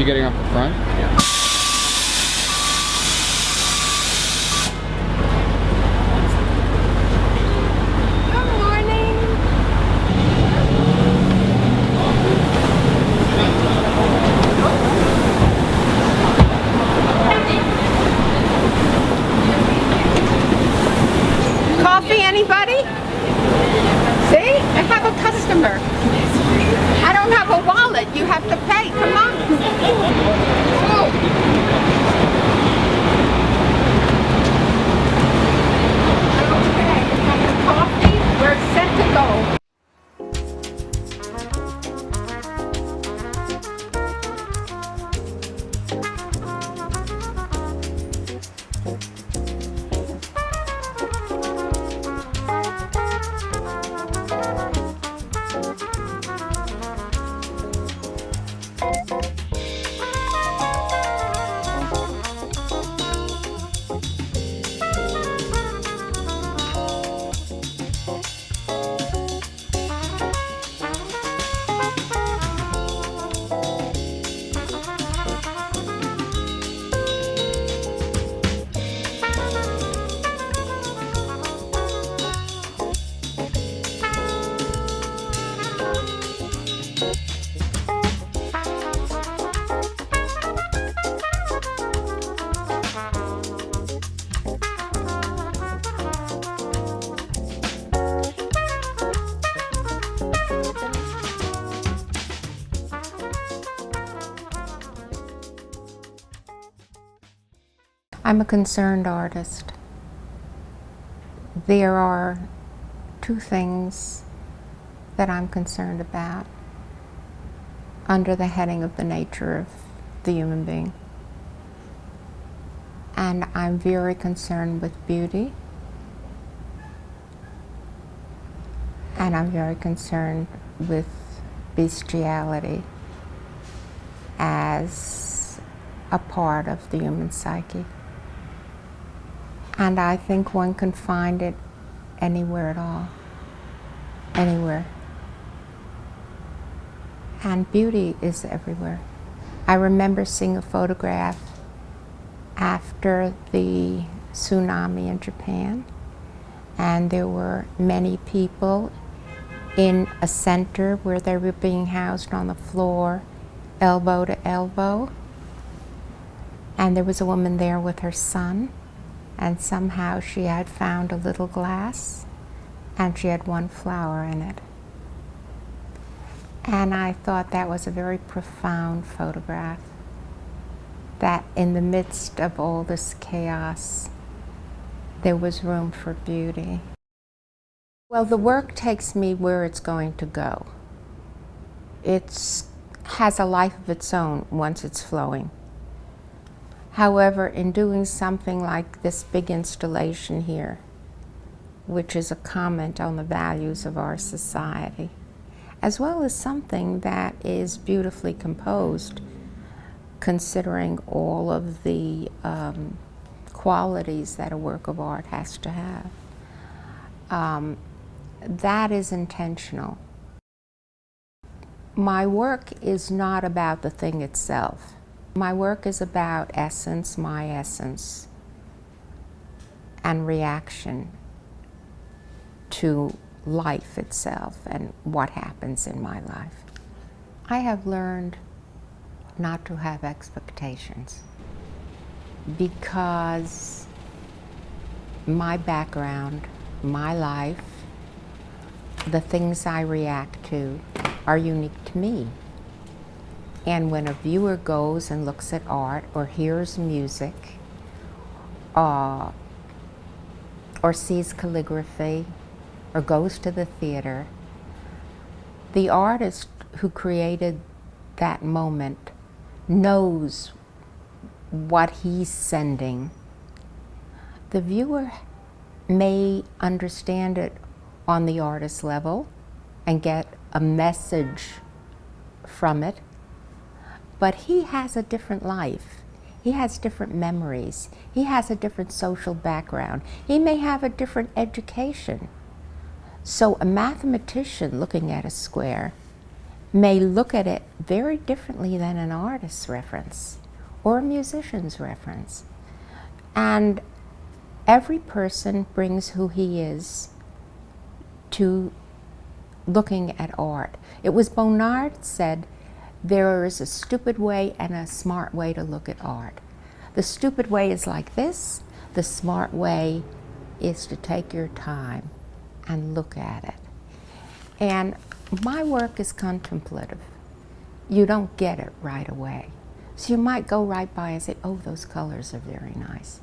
you getting off the front? Yeah. Coffee, anybody? See? I have a customer. I don't have a wallet. You have to pay. Come on. Okay, have the coffee. We're set to go. I'm a concerned artist. There are two things that I'm concerned about under the heading of the nature of the human being. And I'm very concerned with beauty, and I'm very concerned with bestiality as a part of the human psyche. And I think one can find it anywhere at all, anywhere. And beauty is everywhere. I remember seeing a photograph after the tsunami in Japan, and there were many people in a center where they were being housed on the floor, elbow to elbow. And there was a woman there with her son, and somehow she had found a little glass, and she had one flower in it. And I thought that was a very profound photograph, that in the midst of all this chaos, there was room for beauty. Well, the work takes me where it's going to go. It has a life of its own once it's flowing. However, in doing something like this big installation here, which is a comment on the values of our society, as well as something that is beautifully composed, considering all of the qualities that a work of art has to have, that is intentional. My work is not about the thing itself. My work is about essence, my essence, and reaction to life itself and what happens in my life. I have learned not to have expectations because my background, my life, the things I react to are unique to me. And when a viewer goes and looks at art or hears music or sees calligraphy or goes to the theater, the artist who created that moment knows what he's sending. The viewer may understand it on the artist level and get a message from it, but he has a different life. He has different memories. He has a different social background. He may have a different education. So a mathematician looking at a square may look at it very differently than an artist's reference or a musician's reference. And every person brings who he is to looking at art. It was Bonnard said, there is a stupid way and a smart way to look at art. The stupid way is like this. The smart way is to take your time and look at it. And my work is contemplative. You don't get it right away. So you might go right by and say, oh, those colors are very nice.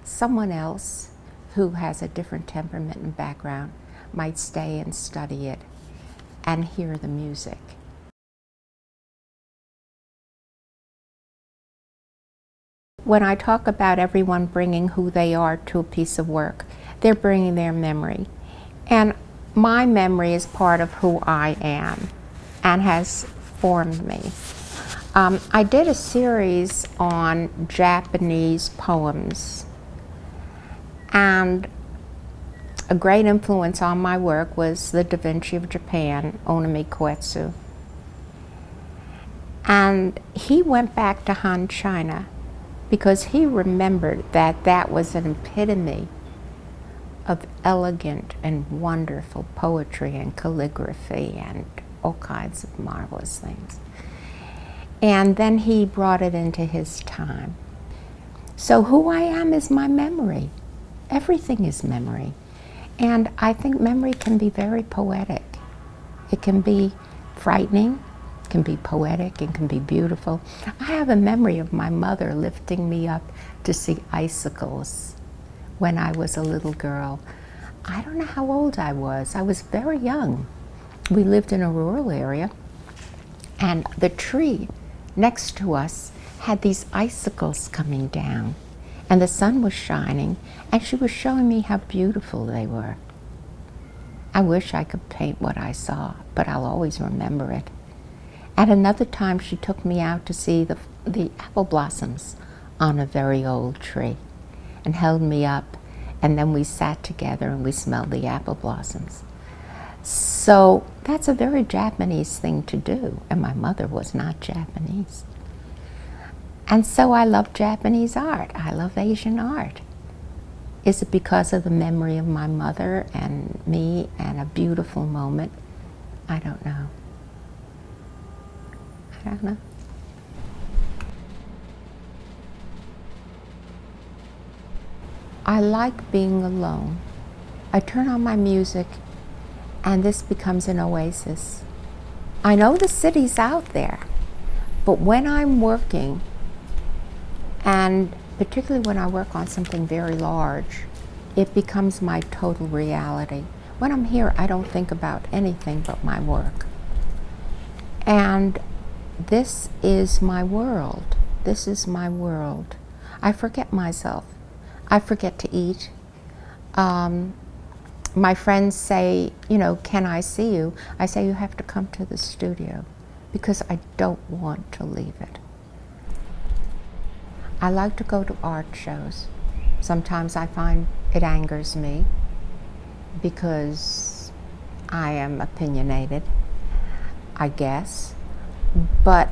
Someone else who has a different temperament and background might stay and study it and hear the music. When I talk about everyone bringing who they are to a piece of work, they're bringing their memory. And my memory is part of who I am and has formed me. I did a series on Japanese poems, and a great influence on my work was the Da Vinci of Japan, Onami Koetsu. And he went back to Han China because he remembered that that was an epitome of elegant and wonderful poetry and calligraphy and all kinds of marvelous things. And then he brought it into his time. So who I am is my memory. Everything is memory. And I think memory can be very poetic. It can be frightening, it can be poetic, it can be beautiful. I have a memory of my mother lifting me up to see icicles when I was a little girl. I don't know how old I was. I was very young. We lived in a rural area, and the tree next to us had these icicles coming down, and the sun was shining, and she was showing me how beautiful they were. I wish I could paint what I saw, but I'll always remember it. At another time, she took me out to see the apple blossoms on a very old tree and held me up, and then we sat together and we smelled the apple blossoms. So that's a very Japanese thing to do, and my mother was not Japanese. And so I love Japanese art. I love Asian art. Is it because of the memory of my mother and me and a beautiful moment? I don't know. I don't know. I like being alone. I turn on my music and this becomes an oasis. I know the city's out there, but when I'm working, and particularly when I work on something very large, it becomes my total reality. When I'm here, I don't think about anything but my work. And this is my world. This is my world. I forget myself. I forget to eat. My friends say, can I see you? I say, you have to come to the studio because I don't want to leave it. I like to go to art shows. Sometimes I find it angers me because I am opinionated, I guess. But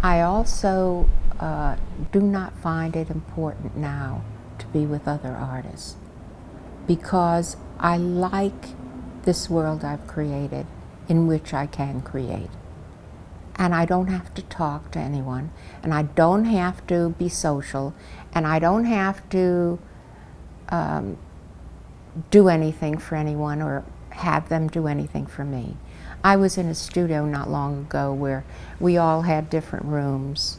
I also do not find it important now to be with other artists because I like this world I've created in which I can create. And I don't have to talk to anyone, and I don't have to be social, and I don't have to do anything for anyone or have them do anything for me. I was in a studio not long ago where we all had different rooms,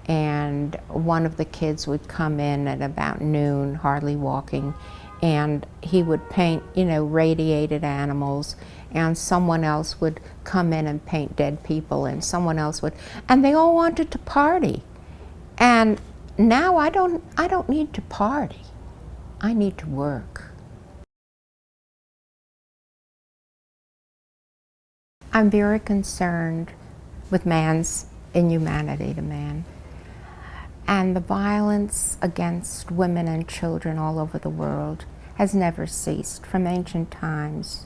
and one of the kids would come in at about noon, hardly walking, and he would paint, radiated animals, and someone else would come in and paint dead people, and someone else would, and they all wanted to party. And now I don't need to party. I need to work. I'm very concerned with man's inhumanity to man, and the violence against women and children all over the world has never ceased from ancient times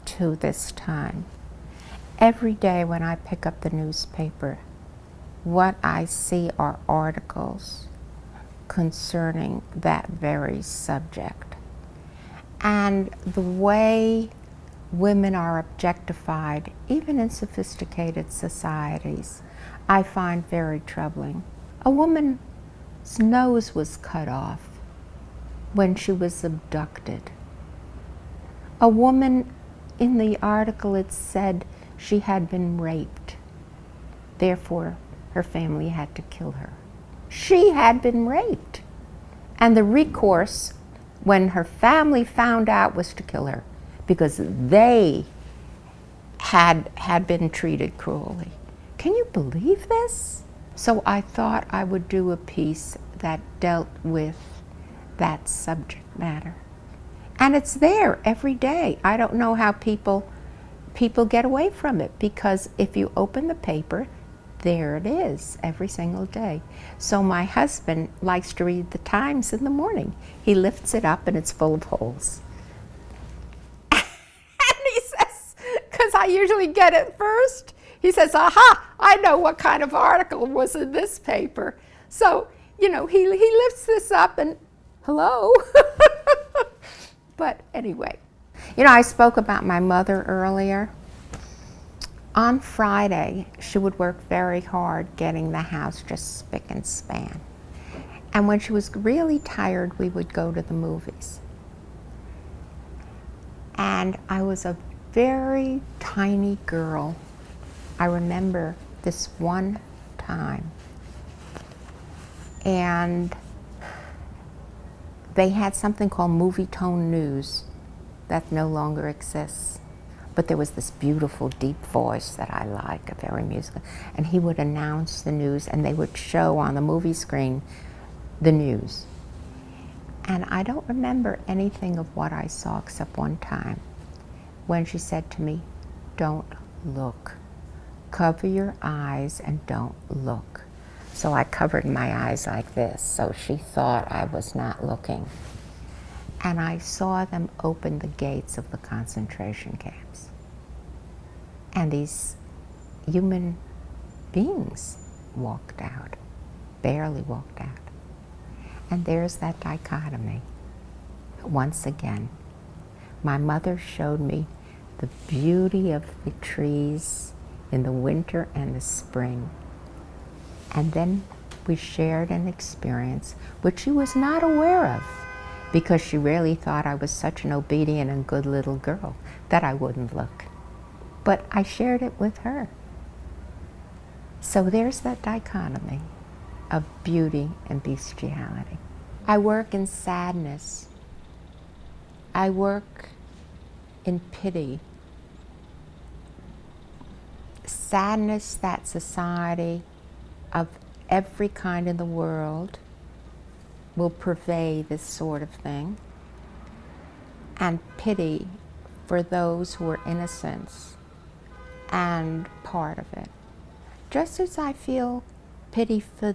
to this time. Every day when I pick up the newspaper, what I see are articles concerning that very subject. And the way women are objectified, even in sophisticated societies, I find very troubling. A woman's nose was cut off when she was abducted. A woman, in the article it said she had been raped. Therefore, her family had to kill her. She had been raped. And the recourse, when her family found out, was to kill her because they had been treated cruelly. Can you believe this? So I thought I would do a piece that dealt with that subject matter. And it's there every day. I don't know how people get away from it, because if you open the paper, there it is every single day. So my husband likes to read the Times in the morning. He lifts it up and it's full of holes. And he says, because I usually get it first, he says, aha, I know what kind of article was in this paper. So, you know, he lifts this up and, hello. But anyway, you know, I spoke about my mother earlier. On Friday, she would work very hard getting the house just spick and span. And when she was really tired, we would go to the movies. And I was a very tiny girl. I remember this one time. And they had something called Movie Tone News that no longer exists. But there was this beautiful, deep voice that I like, a very musical, and he would announce the news, and they would show on the movie screen the news. And I don't remember anything of what I saw except one time when she said to me, don't look. Cover your eyes and don't look. So I covered my eyes like this, so she thought I was not looking. And I saw them open the gates of the concentration camps. And these human beings walked out, barely walked out. And there's that dichotomy. Once again, my mother showed me the beauty of the trees in the winter and the spring. And then we shared an experience which she was not aware of, because she really thought I was such an obedient and good little girl that I wouldn't look. But I shared it with her. So there's that dichotomy of beauty and bestiality. I work in sadness. I work in pity. Sadness that society of every kind in the world will purvey this sort of thing, and pity for those who are innocent and part of it. Just as I feel pity for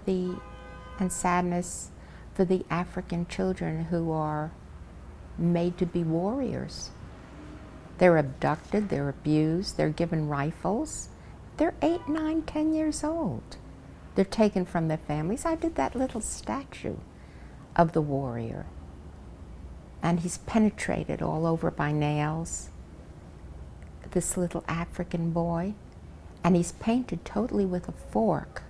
and sadness for the African children who are made to be warriors. They're abducted, they're abused, they're given rifles. They're 8, 9, 10 years old. They're taken from their families. I did that little statue of the warrior. And he's penetrated all over by nails, this little African boy. And he's painted totally with a fork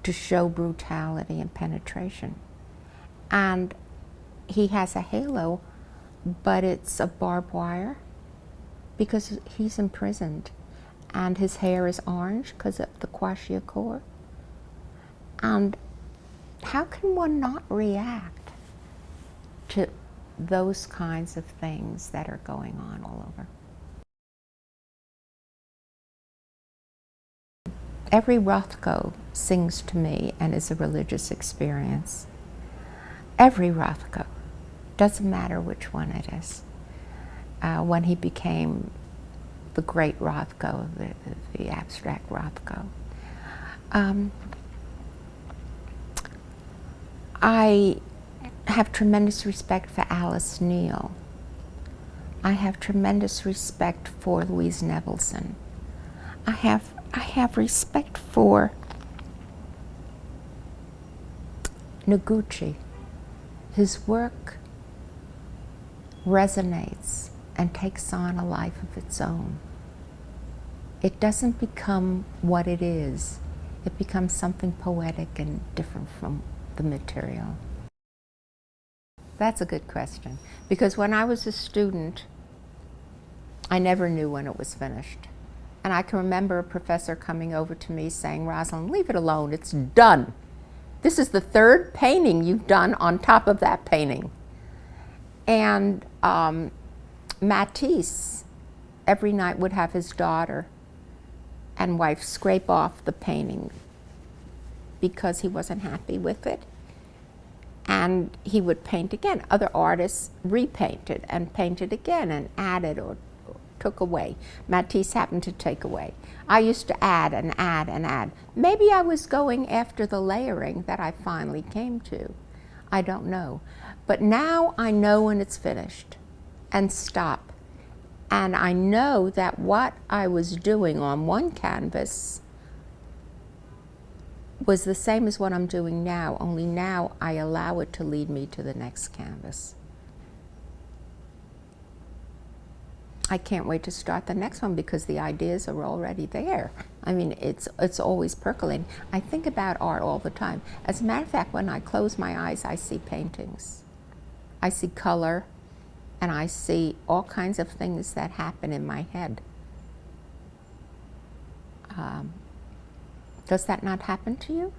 to show brutality and penetration. And he has a halo, but it's a barbed wire because he's imprisoned. And his hair is orange because of the kwashiorkor. And how can one not react to those kinds of things that are going on all over? Every Rothko sings to me and is a religious experience. Every Rothko. Doesn't matter which one it is. When he became the great Rothko, the abstract Rothko. I have tremendous respect for Alice Neal. I have tremendous respect for Louise Nevelson. I have respect for Noguchi. His work resonates and takes on a life of its own. It doesn't become what it is. It becomes something poetic and different from the material. That's a good question, because when I was a student, I never knew when it was finished. And I can remember a professor coming over to me saying, "Rosalyn, leave it alone, it's done. This is the third painting you've done on top of that painting." And Matisse every night would have his daughter and wife scrape off the painting because he wasn't happy with it. And he would paint again. Other artists repainted and painted again and added or took away. Matisse happened to take away. I used to add and add and add. Maybe I was going after the layering that I finally came to. I don't know. But now I know when it's finished and stop. And I know that what I was doing on one canvas was the same as what I'm doing now, only now I allow it to lead me to the next canvas. I can't wait to start the next one because the ideas are already there. I mean, it's always percolating. I think about art all the time. As a matter of fact, when I close my eyes, I see paintings. I see color, and I see all kinds of things that happen in my head. Does that not happen to you?